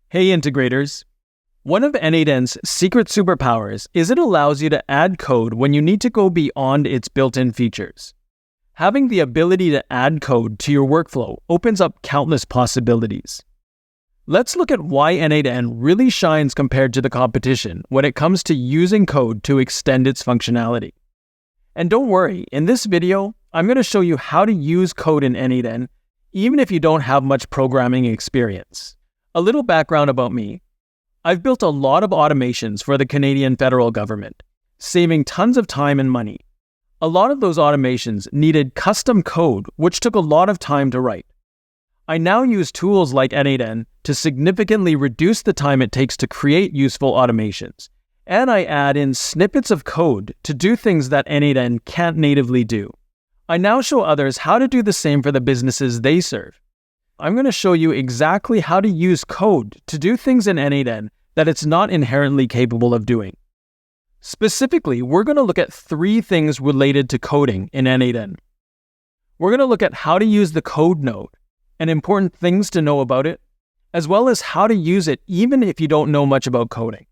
Hey integrators! One of n8n's secret superpowers is it allows you to add code when you need to go beyond its built-in features. Having the ability to add code to your workflow opens up countless possibilities. Let's look at why n8n really shines compared to the competition when it comes to using code to extend its functionality. And don't worry, in this video, I'm going to show you how to use code in n8n even if you don't have much programming experience. A little background about me. I've built a lot of automations for the Canadian federal government, saving tons of time and money. A lot of those automations needed custom code, which took a lot of time to write. I now use tools like n8n to significantly reduce the time it takes to create useful automations, and I add in snippets of code to do things that n8n can't natively do. I now show others how to do the same for the businesses they serve. I'm going to show you exactly how to use code to do things in n8n that it's not inherently capable of doing. Specifically, we're going to look at 3 things related to coding in n8n. We're going to look at how to use the code node and important things to know about it, as well as how to use it even if you don't know much about coding.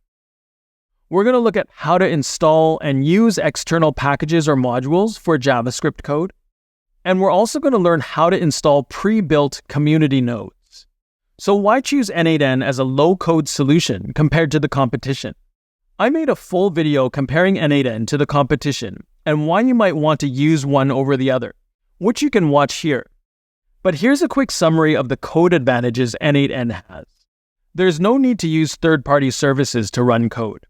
We're going to look at how to install and use external packages or modules for JavaScript code. And we're also going to learn how to install pre-built community nodes. So why choose n8n as a low-code solution compared to the competition? I made a full video comparing n8n to the competition and why you might want to use one over the other, which you can watch here. But here's a quick summary of the code advantages n8n has. There's no need to use third-party services to run code.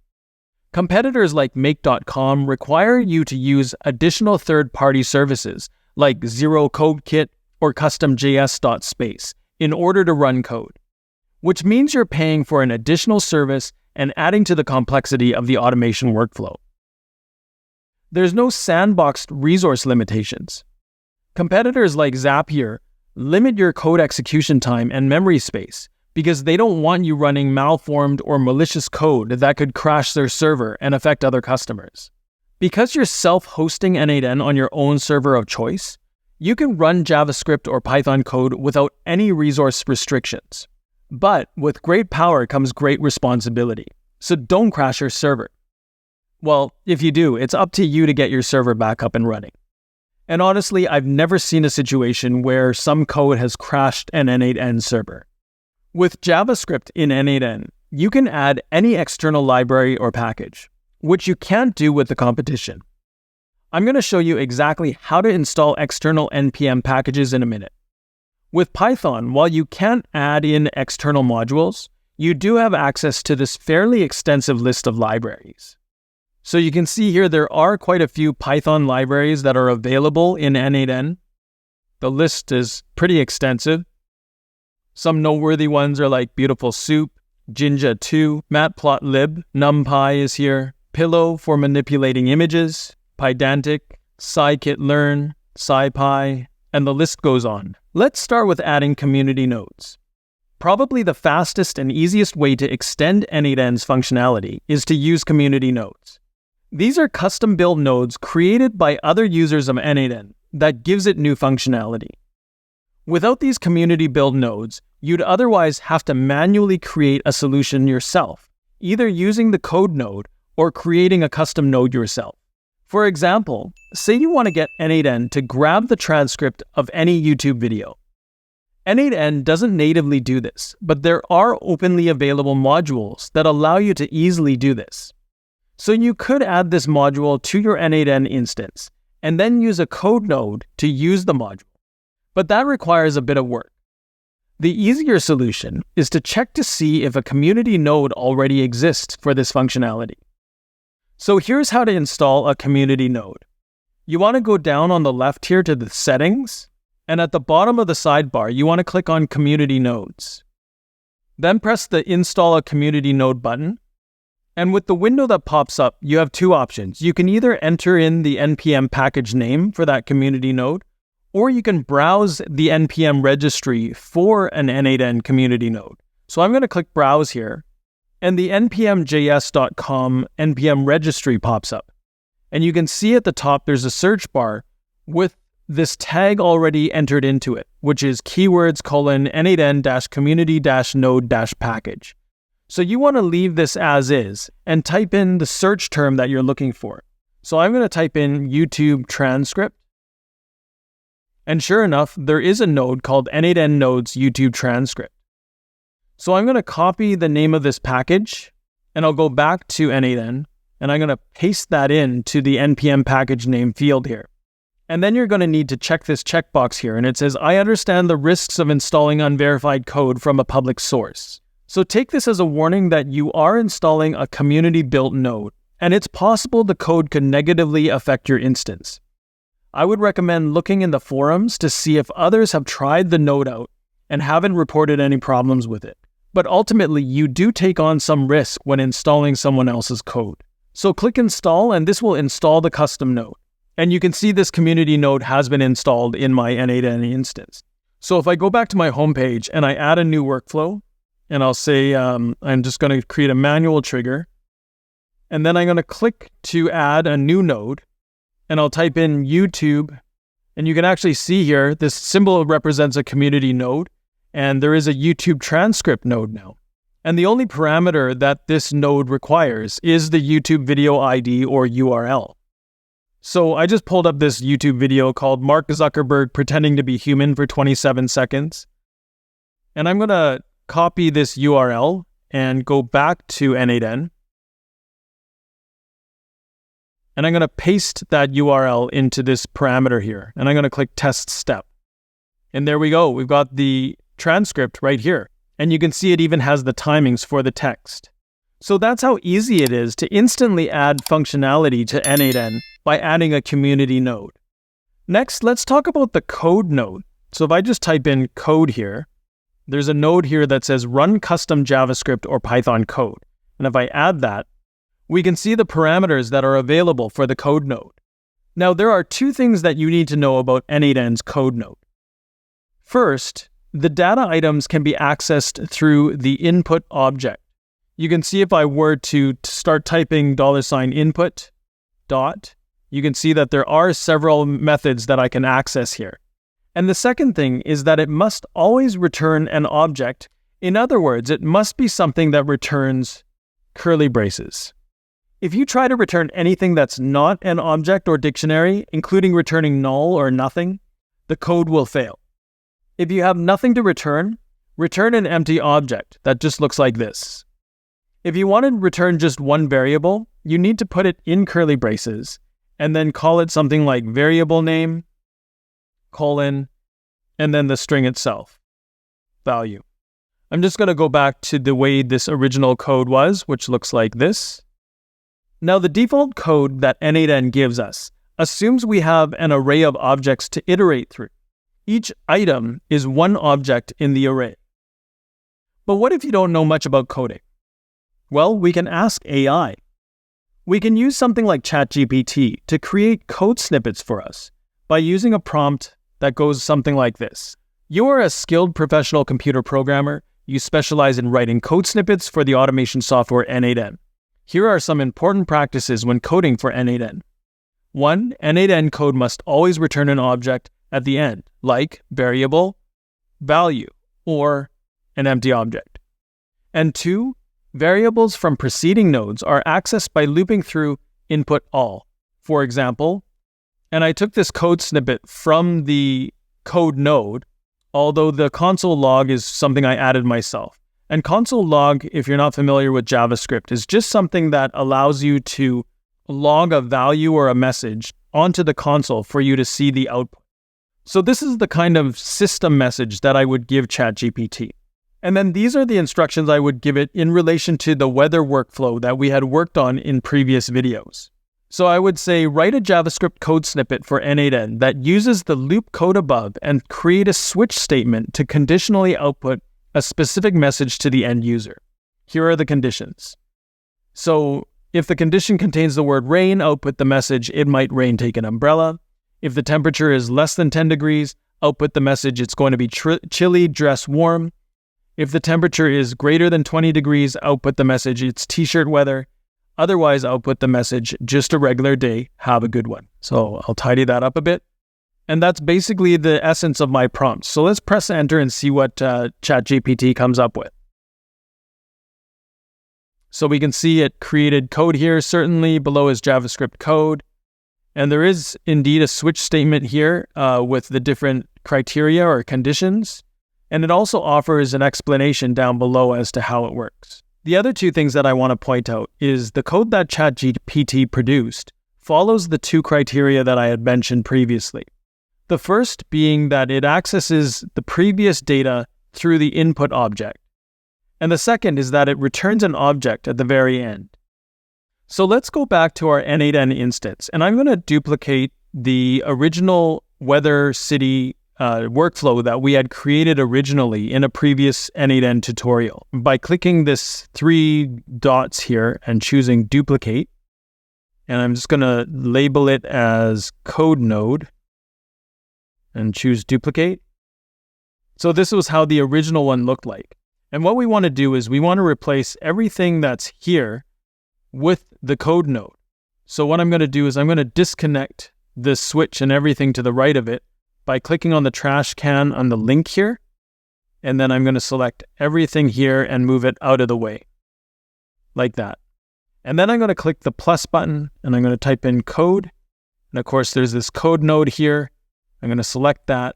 Competitors like make.com require you to use additional third-party services like Zero Code Kit or custom.js.space in order to run code, which means you're paying for an additional service and adding to the complexity of the automation workflow. There's no sandboxed resource limitations. Competitors like Zapier limit your code execution time and memory space because they don't want you running malformed or malicious code that could crash their server and affect other customers. Because you're self-hosting n8n on your own server of choice, you can run JavaScript or Python code without any resource restrictions. But with great power comes great responsibility, so don't crash your server. Well, if you do, it's up to you to get your server back up and running. And honestly, I've never seen a situation where some code has crashed an n8n server. With JavaScript in n8n, you can add any external library or package, which you can't do with the competition. I'm going to show you exactly how to install external NPM packages in a minute. With Python, while you can't add in external modules, you do have access to this fairly extensive list of libraries. So you can see here there are quite a few Python libraries that are available in n8n. The list is pretty extensive. Some noteworthy ones are like Beautiful Soup, Jinja2, Matplotlib, NumPy is here, Pillow for manipulating images, Pydantic, scikit-learn, SciPy, and the list goes on. Let's start with adding community nodes. Probably the fastest and easiest way to extend n8n's functionality is to use community nodes. These are custom-built nodes created by other users of n8n that gives it new functionality. Without these community-built nodes, you'd otherwise have to manually create a solution yourself, either using the code node or creating a custom node yourself. For example, say you want to get n8n to grab the transcript of any YouTube video. n8n doesn't natively do this, but there are openly available modules that allow you to easily do this. So you could add this module to your n8n instance, and then use a code node to use the module. But that requires a bit of work. The easier solution is to check to see if a community node already exists for this functionality. So here's how to install a community node. You want to go down on the left here to the settings, and at the bottom of the sidebar, you want to click on community nodes. Then press the install a community node button. And with the window that pops up, you have 2 options. You can either enter in the NPM package name for that community node, or you can browse the NPM registry for an n8n community node. So I'm going to click browse here. And the npmjs.com NPM registry pops up. And you can see at the top there's a search bar with this tag already entered into it, which is keywords n8n-community-node-package. So you want to leave this as is and type in the search term that you're looking for. So I'm going to type in YouTube transcript. And sure enough, there is a node called n8n nodes YouTube transcript. So I'm going to copy the name of this package, and I'll go back to n8n, and I'm going to paste that into the NPM package name field here. And then you're going to need to check this checkbox here, and it says, I understand the risks of installing unverified code from a public source. So take this as a warning that you are installing a community-built node, and it's possible the code could negatively affect your instance. I would recommend looking in the forums to see if others have tried the node out and haven't reported any problems with it. But ultimately, you do take on some risk when installing someone else's code. So click install, and this will install the custom node. And you can see this community node has been installed in my n8n instance. So if I go back to my homepage and I add a new workflow, and I'll say I'm just going to create a manual trigger, and then I'm going to click to add a new node, and I'll type in YouTube, and you can actually see here, this symbol represents a community node, and there is a YouTube transcript node now. And the only parameter that this node requires is the YouTube video ID or URL. So I just pulled up this YouTube video called Mark Zuckerberg Pretending to be Human for 27 seconds. And I'm going to copy this URL and go back to n8n. And I'm going to paste that URL into this parameter here. And I'm going to click test step. And there we go. We've got the transcript right here. And you can see it even has the timings for the text. So that's how easy it is to instantly add functionality to n8n by adding a community node. Next, let's talk about the code node. So if I just type in code here, there's a node here that says run custom JavaScript or Python code. And if I add that, we can see the parameters that are available for the code node. Now, there are two things that you need to know about n8n's code node. First, the data items can be accessed through the input object. You can see if I were to start typing $input dot, you can see that there are several methods that I can access here. And the second thing is that it must always return an object. In other words, it must be something that returns curly braces. If you try to return anything that's not an object or dictionary, including returning null or nothing, the code will fail. If you have nothing to return, return an empty object that just looks like this. If you want to return just one variable, you need to put it in curly braces and then call it something like variable name, colon, and then the string itself, value. I'm just going to go back to the way this original code was, which looks like this. Now, the default code that n8n gives us assumes we have an array of objects to iterate through. Each item is one object in the array. But what if you don't know much about coding? Well, we can ask AI. We can use something like ChatGPT to create code snippets for us by using a prompt that goes something like this. You are a skilled professional computer programmer. You specialize in writing code snippets for the automation software n8n. Here are some important practices when coding for n8n. 1. n8n code must always return an object at the end, like variable, value, or an empty object. And 2. Variables from preceding nodes are accessed by looping through input all. For example, and I took this code snippet from the code node, although the console log is something I added myself. And console log, if you're not familiar with JavaScript, is just something that allows you to log a value or a message onto the console for you to see the output. So this is the kind of system message that I would give ChatGPT. And then these are the instructions I would give it in relation to the weather workflow that we had worked on in previous videos. So I would say write a JavaScript code snippet for n8n that uses the loop code above and create a switch statement to conditionally output a specific message to the end user. Here are the conditions. So if the condition contains the word rain, output the message, it might rain, take an umbrella. If the temperature is less than 10 degrees, output the message, it's going to be chilly, dress warm. If the temperature is greater than 20 degrees, output the message, it's t-shirt weather. Otherwise, output the message, just a regular day, have a good one. So I'll tidy that up a bit. And that's basically the essence of my prompt. So let's press enter and see what ChatGPT comes up with. So we can see it created code here. Certainly below is JavaScript code. And there is indeed a switch statement here with the different criteria or conditions. And it also offers an explanation down below as to how it works. The other two things that I want to point out is the code that ChatGPT produced follows the two criteria that I had mentioned previously. The first being that it accesses the previous data through the input object. And the second is that it returns an object at the very end. So let's go back to our n8n instance, and I'm going to duplicate the original weather city workflow that we had created originally in a previous n8n tutorial by clicking this 3 dots here and choosing duplicate. And I'm just going to label it as code node and choose duplicate. So this was how the original one looked like. And what we want to do is we want to replace everything that's here with the code node. So what I'm going to do is I'm going to disconnect this switch and everything to the right of it by clicking on the trash can on the link here. And then I'm going to select everything here and move it out of the way, like that. And then I'm going to click the plus button and I'm going to type in code. And of course, there's this code node here. I'm going to select that.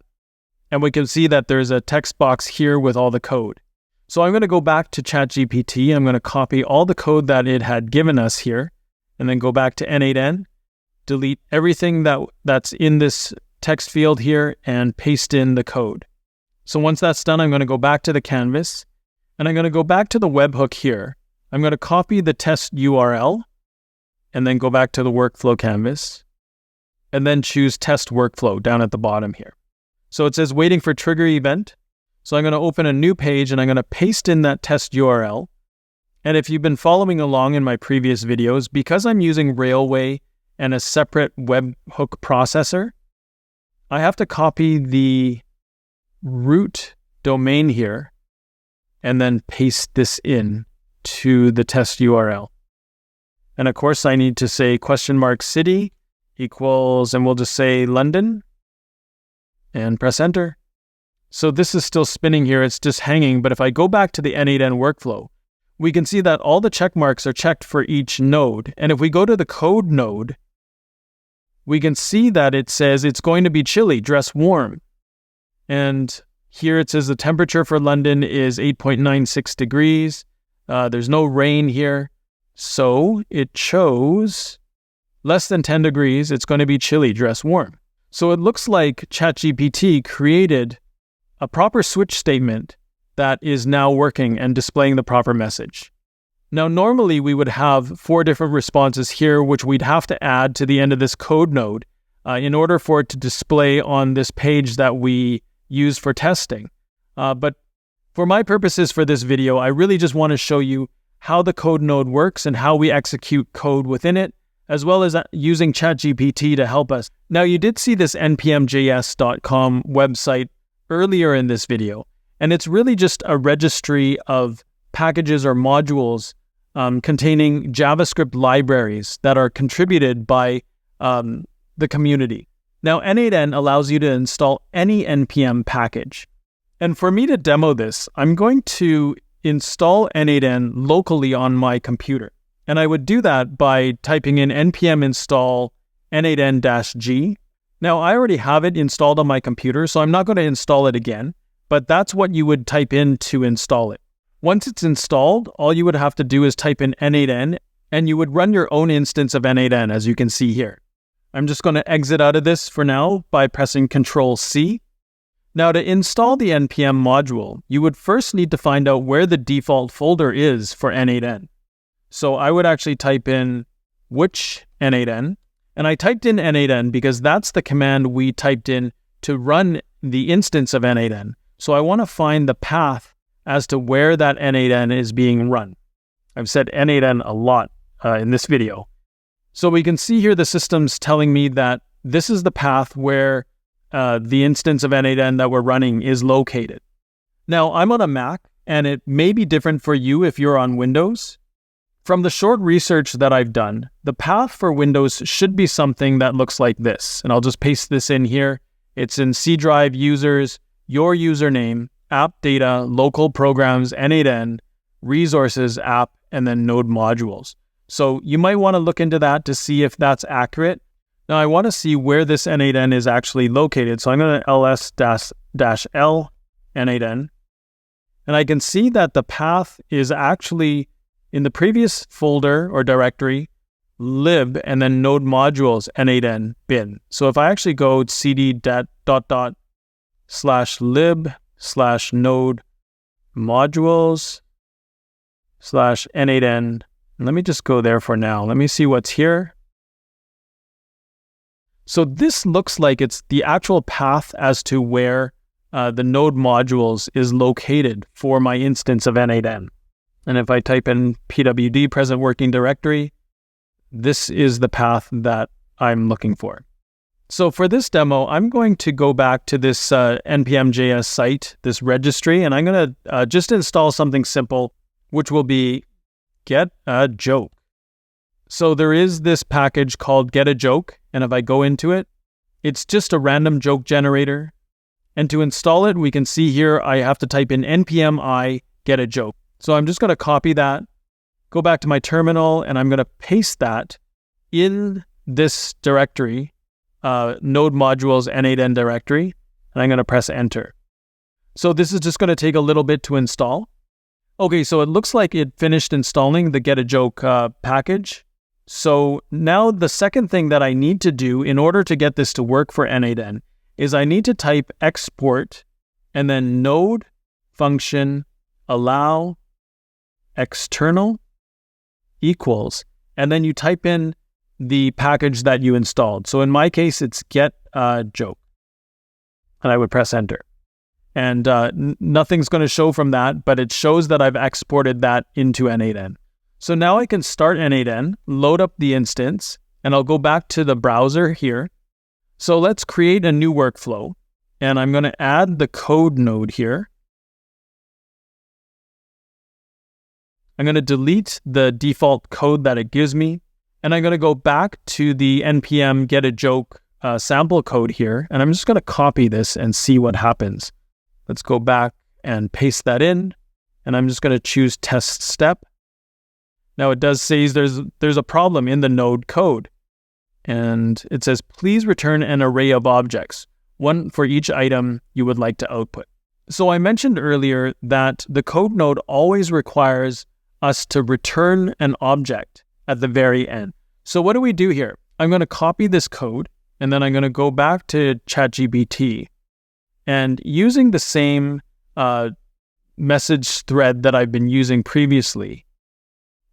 And we can see that there's a text box here with all the code. So I'm going to go back to ChatGPT. I'm going to copy all the code that it had given us here and then go back to n8n, delete everything that's in this text field here and paste in the code. So once that's done, I'm going to go back to the canvas and I'm going to go back to the webhook here. I'm going to copy the test URL and then go back to the workflow canvas and then choose test workflow down at the bottom here. So it says waiting for trigger event. So I'm going to open a new page and I'm going to paste in that test URL. And if you've been following along in my previous videos, because I'm using Railway and a separate webhook processor, I have to copy the root domain here and then paste this in to the test URL. And of course, I need to say $city equals, and we'll just say London and press enter. So this is still spinning here. It's just hanging. But if I go back to the n8n workflow, we can see that all the check marks are checked for each node. And if we go to the code node, we can see that it says it's going to be chilly, dress warm. And here it says the temperature for London is 8.96 degrees. There's no rain here. So it chose less than 10 degrees. It's going to be chilly, dress warm. So it looks like ChatGPT created a proper switch statement that is now working and displaying the proper message. Now, normally we would have 4 different responses here, which we'd have to add to the end of this code node in order for it to display on this page that we use for testing. But for my purposes for this video, I really just want to show you how the code node works and how we execute code within it, as well as using ChatGPT to help us. Now, you did see this npmjs.com website earlier in this video, and it's really just a registry of packages or modules containing JavaScript libraries that are contributed by the community. Now, n8n allows you to install any NPM package. And for me to demo this, I'm going to install n8n locally on my computer. And I would do that by typing in npm install n8n-g. Now, I already have it installed on my computer, so I'm not going to install it again, but that's what you would type in to install it. Once it's installed, all you would have to do is type in n8n, and you would run your own instance of n8n, as you can see here. I'm just going to exit out of this for now by pressing Control-C. Now, to install the NPM module, you would first need to find out where the default folder is for n8n. So I would actually type in which n8n, and I typed in n8n because that's the command we typed in to run the instance of n8n. So I want to find the path as to where that n8n is being run. I've said n8n a lot in this video. So we can see here the system's telling me that this is the path where the instance of n8n that we're running is located. Now, I'm on a Mac, and it may be different for you if you're on Windows. From the short research that I've done, the path for Windows should be something that looks like this. And I'll just paste this in here, It's in C drive users, your username, app data, local programs, n8n, resources, app, and then node modules. So you might want to look into that to see if that's accurate. Now I want to see where this n8n is actually located. So I'm going to ls-l n8n. And I can see that the path is actually in the previous folder or directory, lib, and then node modules n8n bin. So if I actually go cd:/lib/node modules/n8n, and let me just go there for now. Let me see what's here. So this looks like it's the actual path as to where the node modules is located for my instance of n8n. And if I type in pwd present working directory, this is the path that I'm looking for. So for this demo, I'm going to go back to this npm.js site, this registry, and I'm going to just install something simple, which will be get a joke. So there is this package called get a joke, and if I go into it, it's just a random joke generator. And to install it, we can see here I have to type in npm I get a joke. So I'm just going to copy that, go back to my terminal, and I'm going to paste that in this directory, node modules n8n directory, and I'm going to press enter. So this is just going to take a little bit to install. Okay, so it looks like it finished installing the get a joke package. So now the second thing that I need to do in order to get this to work for n8n is I need to type export and then node function allow external equals, and then you type in the package that you installed. So in my case, it's get joke, and I would press enter. And nothing's going to show from that, but it shows that I've exported that into n8n. So now I can start n8n, load up the instance, and I'll go back to the browser here. So let's create a new workflow, and I'm going to add the code node here. I'm going to delete the default code that it gives me, and I'm going to go back to the npm get a joke sample code here, and I'm just going to copy this and see what happens. Let's go back and paste that in, and I'm just going to choose test step. Now it does say there's a problem in the node code, and it says please return an array of objects, one for each item you would like to output. So I mentioned earlier that the code node always requires us to return an object at the very end. So what do we do here? I'm going to copy this code, and then I'm going to go back to ChatGPT, and using the same message thread that I've been using previously,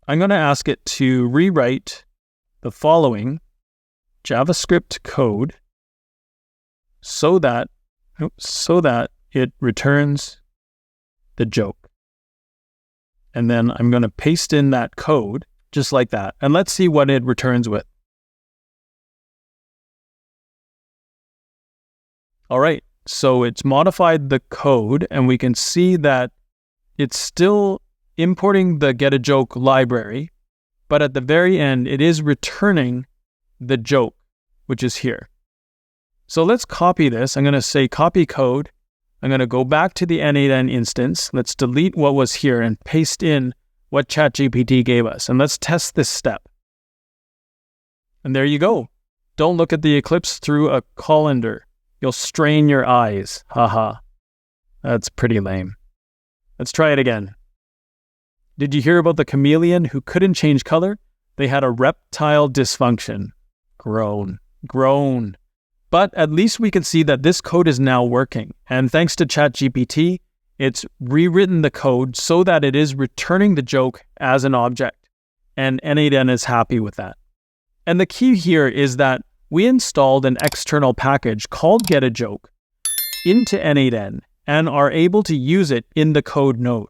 I'm going to ask it to rewrite the following JavaScript code so that it returns the joke. And then I'm going to paste in that code just like that. And let's see what it returns with. All right, so it's modified the code, and we can see that it's still importing the get a joke library, but at the very end, it is returning the joke, which is here. So let's copy this. I'm going to say copy code. I'm going to go back to the n8n instance. Let's delete what was here and paste in what ChatGPT gave us. And let's test this step. And there you go. Don't look at the eclipse through a colander. You'll strain your eyes. Haha. That's pretty lame. Let's try it again. Did you hear about the chameleon who couldn't change color? They had a reptile dysfunction. Groan. Groan. But at least we can see that this code is now working. And thanks to ChatGPT, it's rewritten the code so that it is returning the joke as an object. And n8n is happy with that. And the key here is that we installed an external package called getAjoke into n8n and are able to use it in the code node,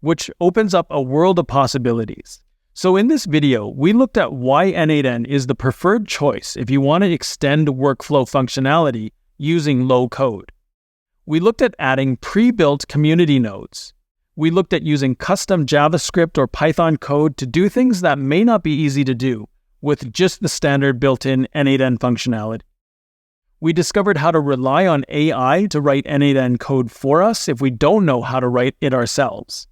which opens up a world of possibilities. So in this video, we looked at why n8n is the preferred choice if you want to extend workflow functionality using low code. We looked at adding pre-built community nodes. We looked at using custom JavaScript or Python code to do things that may not be easy to do with just the standard built-in n8n functionality. We discovered how to rely on AI to write n8n code for us if we don't know how to write it ourselves.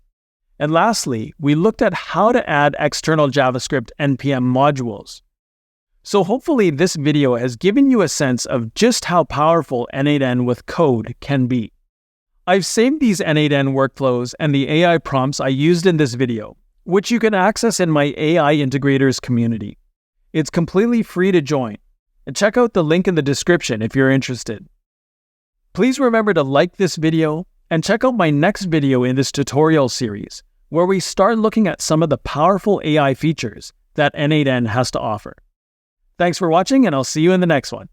And lastly, we looked at how to add external JavaScript NPM modules. So hopefully this video has given you a sense of just how powerful n8n with code can be. I've saved these n8n workflows and the AI prompts I used in this video, which you can access in my AI Integrators community. It's completely free to join, and check out the link in the description if you're interested. Please remember to like this video and check out my next video in this tutorial series, where we start looking at some of the powerful AI features that n8n has to offer. Thanks for watching, and I'll see you in the next one.